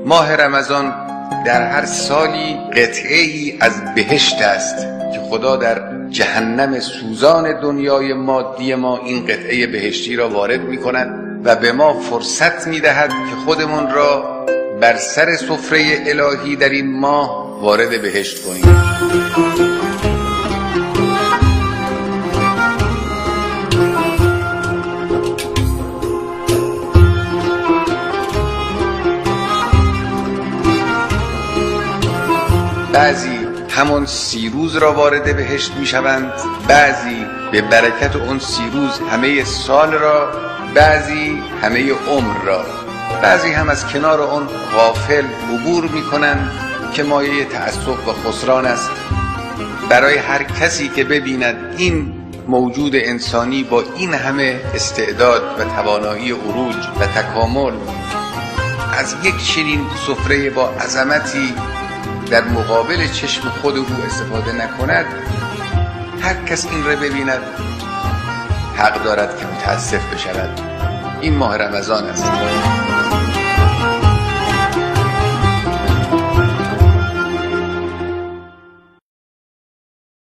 ماه رمضان در هر سالی قطعه‌ای از بهشت است که خدا در جهنم سوزان دنیای مادی ما این قطعه بهشتی را وارد می کند و به ما فرصت می دهد که خودمون را بر سر سفره الهی در این ماه وارد بهشت کنیم. بعضی همون 30 روز را وارد بهشت می شوند، بعضی به برکت اون 30 روز همه سال را، بعضی همه عمر را، بعضی هم از کنار اون غافل عبور می کنند که مایه تأسف و خسران است برای هر کسی که ببیند این موجود انسانی با این همه استعداد و توانایی عروج و تکامل از یک چنین سفره با عظمتی در مقابل چشم خود او استفاده نکند. هر کس این را ببیند حق دارد که متاسف بشود. این ماه رمضان است.